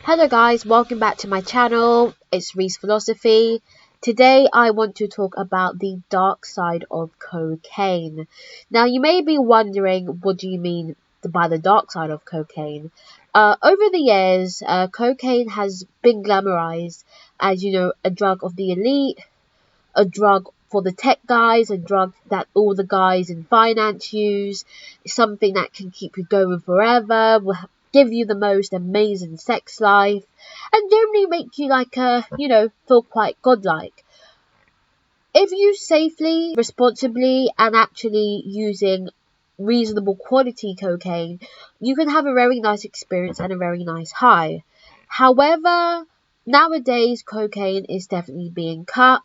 Hello guys, welcome back to my channel. It's Reese Philosophy. Today I want to talk about the dark side of cocaine. Now you may be wondering, what do you mean by the dark side of cocaine? Over the years, cocaine has been glamorized as, a drug of the elite, a drug for the tech guys, a drug that all the guys in finance use, something that can keep you going forever, will give you the most amazing sex life, and generally make you feel quite godlike. If used safely, responsibly, and actually using reasonable quality cocaine, you can have a very nice experience and a very nice high. However, nowadays cocaine is definitely being cut.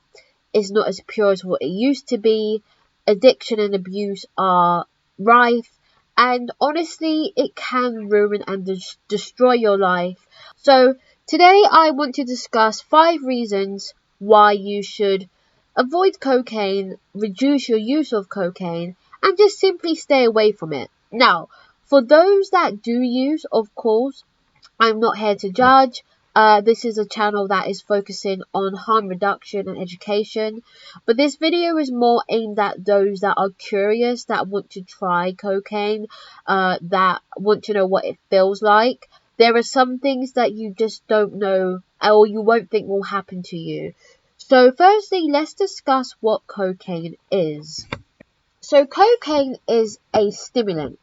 It's not as pure as what it used to be. Addiction and abuse are rife, and honestly, it can ruin and destroy your life. So today I want to discuss 5 reasons why you should avoid cocaine, reduce your use of cocaine, and just simply stay away from it. Now, for those that do use, of course, I'm not here to judge. This is a channel that is focusing on harm reduction and education, but this video is more aimed at those that are curious, that want to try cocaine, that want to know what it feels like. There are some things that you just don't know or you won't think will happen to you. So firstly, let's discuss what cocaine is. So cocaine is a stimulant.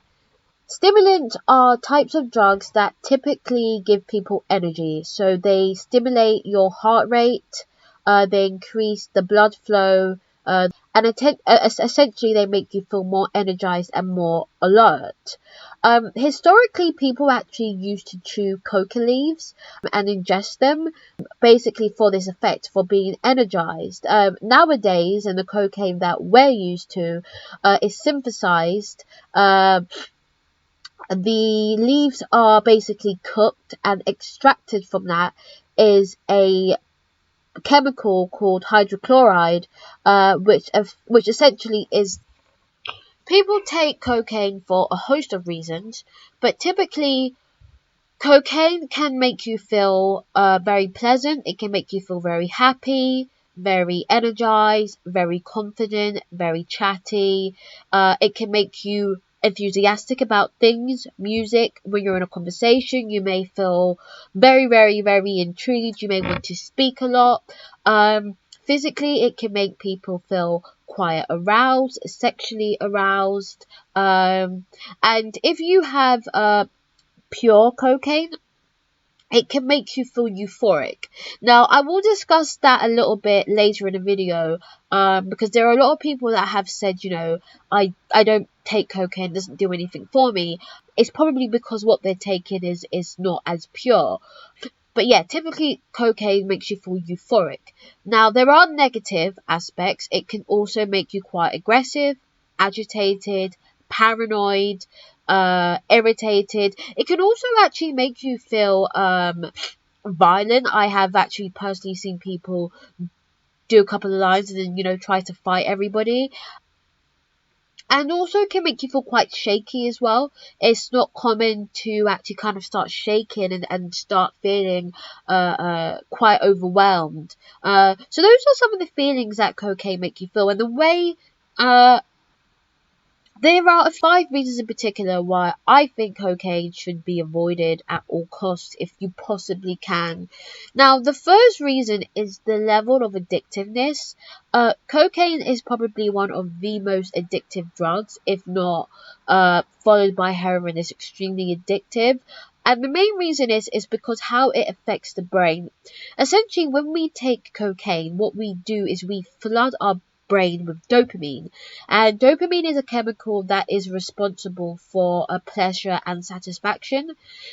Stimulants are types of drugs that typically give people energy. So they stimulate your heart rate, they increase the blood flow, and essentially they make you feel more energized and more alert. Historically, people actually used to chew coca leaves and ingest them, basically for this effect, for being energized. Nowadays, and the cocaine that we're used to is synthesized. The leaves are basically cooked, and extracted from that is a chemical called hydrochloride, which essentially is. People take cocaine for a host of reasons, but typically cocaine can make you feel very pleasant. It can make you feel very happy, very energized, very confident, very chatty. It can make you enthusiastic about things, music. When you're in a conversation, you may feel very, very, very intrigued. You may want to speak a lot. Physically, it can make people feel quite aroused, sexually aroused. And if you have pure cocaine, it can make you feel euphoric. Now, I will discuss that a little bit later in the video, because there are a lot of people that have said, I don't take cocaine, it doesn't do anything for me. It's probably because what they're taking is not as pure. But yeah, typically cocaine makes you feel euphoric. Now, there are negative aspects. It can also make you quite aggressive, agitated, paranoid, irritated. It can also actually make you feel violent. I have actually personally seen people do a couple of lines and then try to fight everybody. And also can make you feel quite shaky as well. It's not common to actually kind of start shaking and start feeling quite overwhelmed. So those are some of the feelings that cocaine make you feel. And the way there are 5 reasons in particular why I think cocaine should be avoided at all costs if you possibly can. Now, the first reason is the level of addictiveness. Cocaine is probably one of the most addictive drugs, if not followed by heroin. Is extremely addictive. And the main reason is because how it affects the brain. Essentially, when we take cocaine, what we do is we flood our brain with dopamine, and dopamine is a chemical that is responsible for pleasure and satisfaction.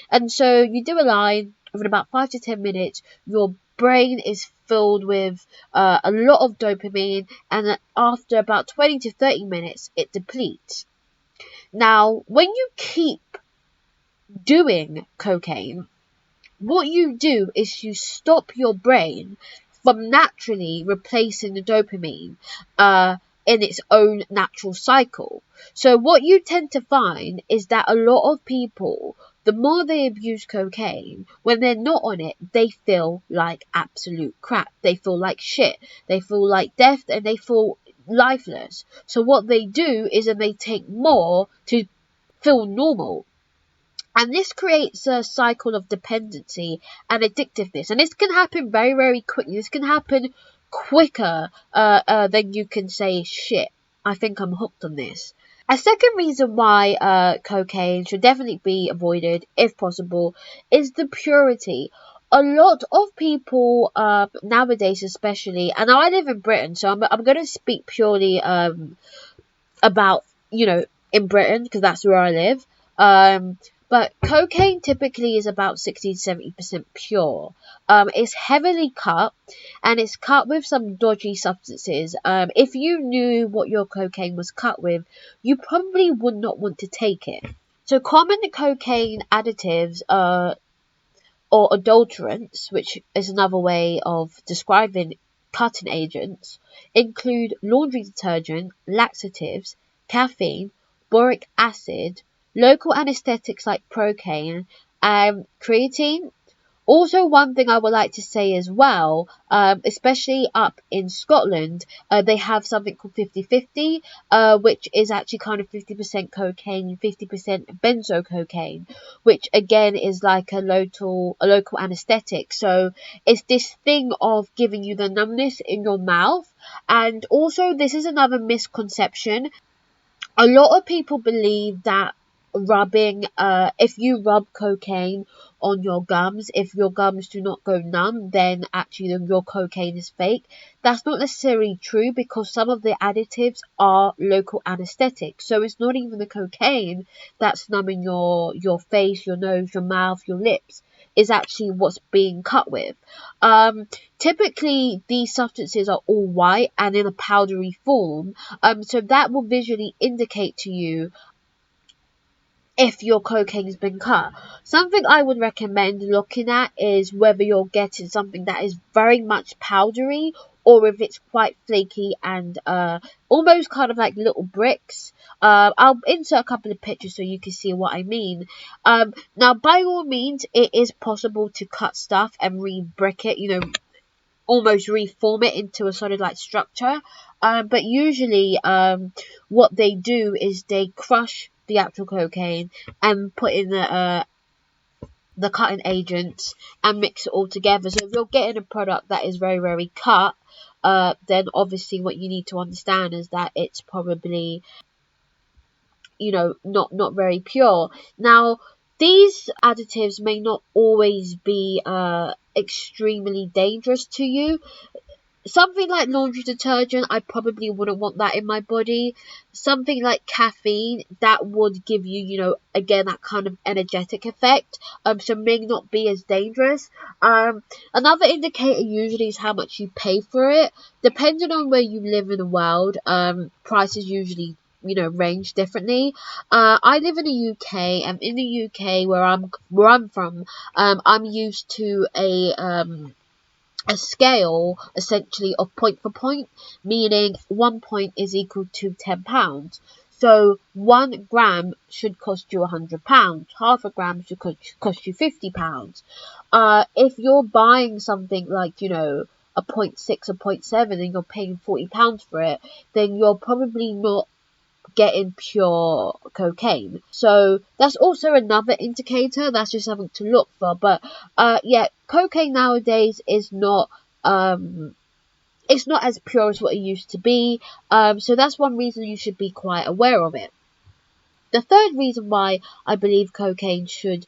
And so you do a line, within about 5 to 10 minutes your brain is filled with a lot of dopamine, and after about 20 to 30 minutes it depletes. Now, when you keep doing cocaine, what you do is you stop your brain from naturally replacing the dopamine in its own natural cycle. So what you tend to find is that a lot of people, the more they abuse cocaine, when they're not on it, they feel like absolute crap. They feel like shit. They feel like death, and they feel lifeless. So what they do is that they take more to feel normal. And this creates a cycle of dependency and addictiveness. And this can happen very, very quickly. This can happen quicker than you can say, shit, I think I'm hooked on this. A second reason why cocaine should definitely be avoided, if possible, is the purity. A lot of people nowadays, especially, and I live in Britain, so I'm going to speak purely about, in Britain, because that's where I live. But cocaine typically is about 60 to 70% pure. It's heavily cut, and it's cut with some dodgy substances. If you knew what your cocaine was cut with, you probably would not want to take it. So common cocaine additives or adulterants, which is another way of describing cutting agents, include laundry detergent, laxatives, caffeine, boric acid, local anesthetics like procaine, creatine. Also, one thing I would like to say as well, especially up in Scotland, they have something called 50-50, which is actually kind of 50% cocaine, 50% benzococaine, which again is like a local anesthetic. So it's this thing of giving you the numbness in your mouth. And also, this is another misconception. A lot of people believe that if you rub cocaine on your gums, if your gums do not go numb, then actually your cocaine is fake. That's not necessarily true, because some of the additives are local anesthetics. So it's not even the cocaine that's numbing your face, your nose, your mouth, your lips. Is actually what's being cut with. Typically, these substances are all white and in a powdery form, so that will visually indicate to you if your cocaine has been cut. Something I would recommend looking at is whether you're getting something that is very much powdery, or if it's quite flaky and almost kind of like little bricks. I'll insert a couple of pictures so you can see what I mean. Now, by all means, it is possible to cut stuff and re-brick it, almost reform it into a sort of like structure. But usually what they do is they crush the actual cocaine and put in the cutting agents and mix it all together. So if you're getting a product that is very, very cut, then obviously what you need to understand is that it's probably, not very pure. Now, these additives may not always be extremely dangerous to you. Something like laundry detergent, I probably wouldn't want that in my body. Something like caffeine, that would give you, again, that kind of energetic effect. So may not be as dangerous. Another indicator usually is how much you pay for it. Depending on where you live in the world, prices usually range differently. I live in the UK, and in the UK where I'm from, I'm used to a scale essentially of point for point, meaning 1 point is equal to £10. So 1 gram should cost you £100. Half a gram should cost you £50. If you're buying something like, a 0.6 or 0.7 and you're paying £40 for it, then you're probably not getting pure cocaine. So that's also another indicator. That's just something to look for. But cocaine nowadays is not it's not as pure as what it used to be. So that's one reason you should be quite aware of it. The third reason why I believe cocaine should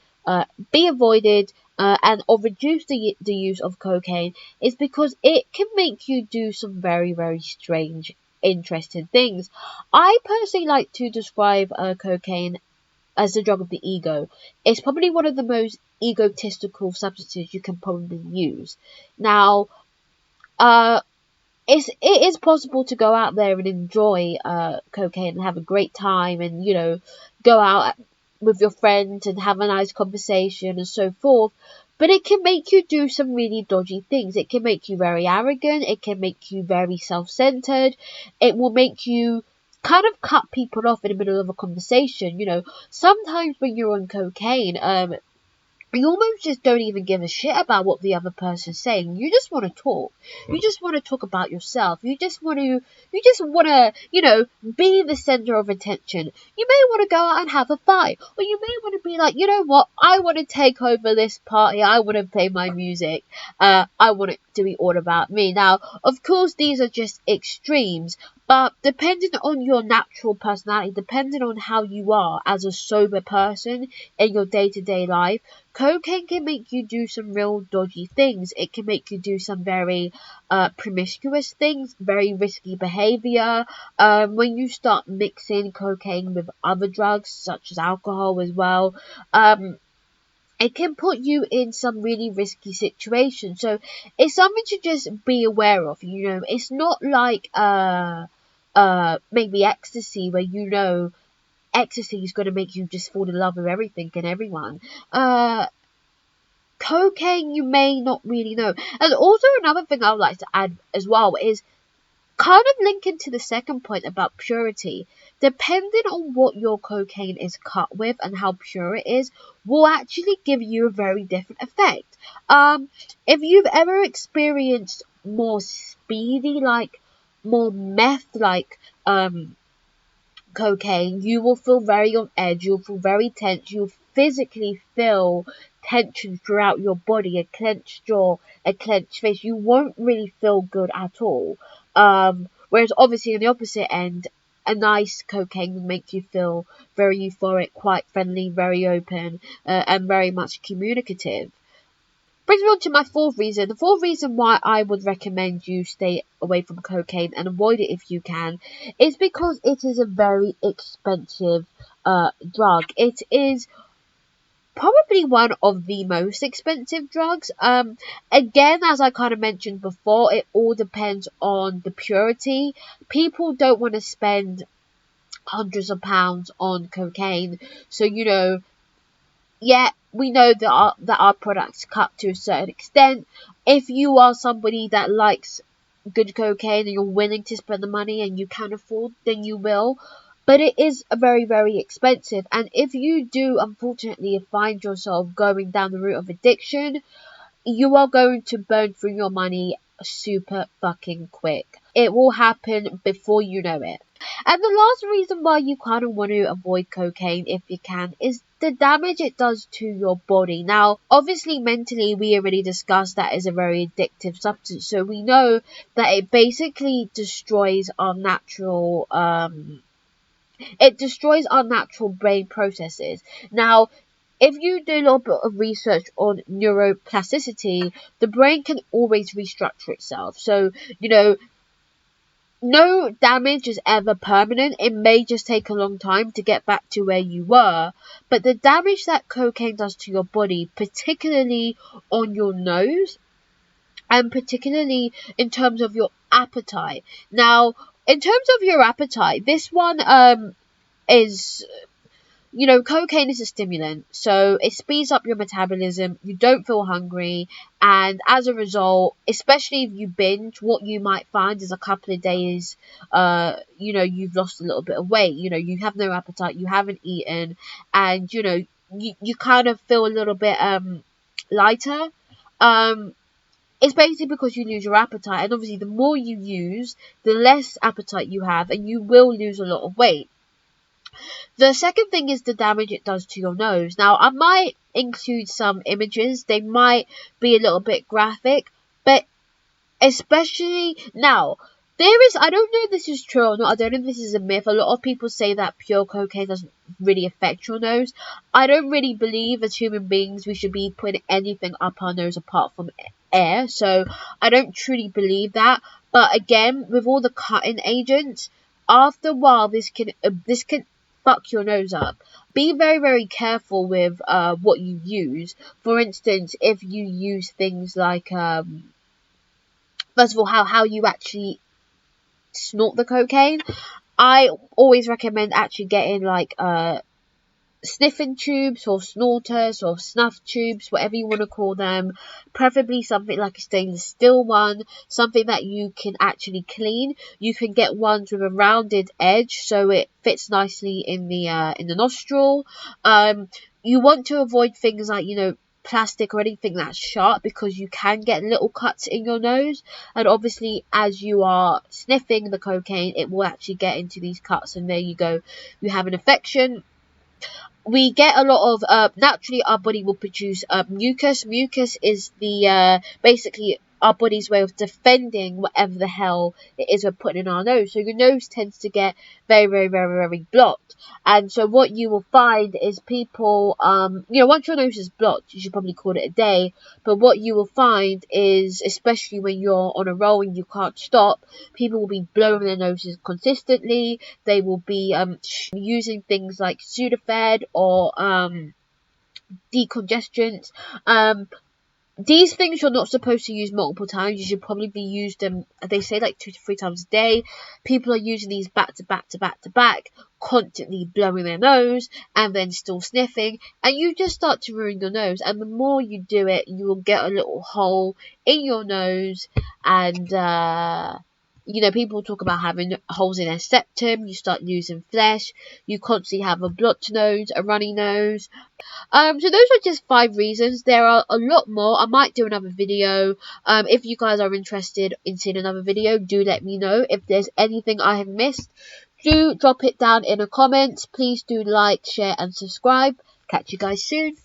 be avoided or reduce the use of cocaine is because it can make you do some very, very strange, interesting things. I personally like to describe cocaine as the drug of the ego. It's probably one of the most egotistical substances you can probably use. Now, it is possible to go out there and enjoy cocaine and have a great time, and go out with your friends and have a nice conversation and so forth. But it can make you do some really dodgy things. It can make you very arrogant. It can make you very self-centered. It will make you kind of cut people off in the middle of a conversation. Sometimes when you're on cocaine, you almost just don't even give a shit about what the other person's saying. You just want to talk. You just want to talk about yourself. You just want to, be the center of attention. You may want to go out and have a fight. Or you may want to be like, you know what, I want to take over this party. I want to play my music. I want it to be all about me. Now, of course, these are just extremes. But depending on your natural personality, depending on how you are as a sober person in your day-to-day life, cocaine can make you do some real dodgy things. It can make you do some very promiscuous things, very risky behavior. When you start mixing cocaine with other drugs, such as alcohol as well, it can put you in some really risky situations. So it's something to just be aware of. It's not like maybe ecstasy, where ecstasy is going to make you just fall in love with everything and everyone. Cocaine, you may not really know. And also another thing I would like to add as well is kind of linking to the second point about purity. Depending on what your cocaine is cut with and how pure it is, will actually give you a very different effect. If you've ever experienced more speedy, more meth cocaine, you will feel very on edge, you'll feel very tense, you'll physically feel tension throughout your body, a clenched jaw, a clenched face. You won't really feel good at all. Whereas obviously on the opposite end, a nice cocaine will make you feel very euphoric, quite friendly, very open, and very much communicative. Brings me on to my fourth reason. The fourth reason why I would recommend you stay away from cocaine and avoid it if you can is because it is a very expensive drug. It is probably one of the most expensive drugs. Again, as I kind of mentioned before, it all depends on the purity. People don't want to spend hundreds of pounds on cocaine. So, yeah, we know that our products cut to a certain extent. If you are somebody that likes good cocaine and you're willing to spend the money and you can afford, then you will. But it is very, very expensive. And if you do, unfortunately, find yourself going down the route of addiction, you are going to burn through your money super fucking quick. It will happen before you know it. And the last reason why you kind of want to avoid cocaine if you can is the damage it does to your body. Now, obviously mentally, we already discussed that is a very addictive substance. So we know that it basically destroys our natural brain processes. Now, if you do a little bit of research on neuroplasticity, the brain can always restructure itself. So, no damage is ever permanent. It may just take a long time to get back to where you were. But the damage that cocaine does to your body, particularly on your nose, and particularly in terms of your appetite. Now, in terms of your appetite, this one is... cocaine is a stimulant, so it speeds up your metabolism, you don't feel hungry, and as a result, especially if you binge, what you might find is a couple of days, you've lost a little bit of weight, you have no appetite, you haven't eaten, and, you kind of feel a little bit, lighter. It's basically because you lose your appetite, and obviously the more you use, the less appetite you have, and you will lose a lot of weight. The second thing is the damage it does to your nose. Now, I might include some images. They might be a little bit graphic, but especially now, I don't know if this is true or not. I don't know if this is a myth. A lot of people say that pure cocaine doesn't really affect your nose. I don't really believe as human beings we should be putting anything up our nose apart from air. So I don't truly believe that. But again, with all the cutting agents, after a while, this can fuck your nose up. Be very, very careful with what you use. For instance, if you use things like, first of all, how you actually snort the cocaine. I always recommend actually getting sniffing tubes or snorters or snuff tubes, whatever you want to call them, preferably something like a stainless steel one, something that you can actually clean. You can get ones with a rounded edge so it fits nicely in the nostril. You want to avoid things like, you know, plastic or anything that's sharp, because you can get little cuts in your nose, and obviously as you are sniffing the cocaine, it will actually get into these cuts, and there you go, you have an infection. We get a lot of naturally our body will produce mucus. Mucus is the basically our body's way of defending whatever the hell it is we're putting in our nose. So your nose tends to get very, very, very, very blocked. And so what you will find is people, you know, once your nose is blocked, you should probably call it a day. But what you will find is, especially when you're on a roll and you can't stop, people will be blowing their noses consistently. They will be using things like Sudafed or decongestants. These things you're not supposed to use multiple times. You should probably be used they say like 2 to 3 times a day. People are using these back to back to back to back, constantly blowing their nose and then still sniffing, and you just start to ruin your nose. And the more you do it, you will get a little hole in your nose. And you know, people talk about having holes in their septum. You start losing flesh. You constantly have a blocked nose, a runny nose. So those are just 5 reasons. There are a lot more. I might do another video. If you guys are interested in seeing another video, do let me know. If there's anything I have missed, do drop it down in a comment. Please do like, share and subscribe. Catch you guys soon.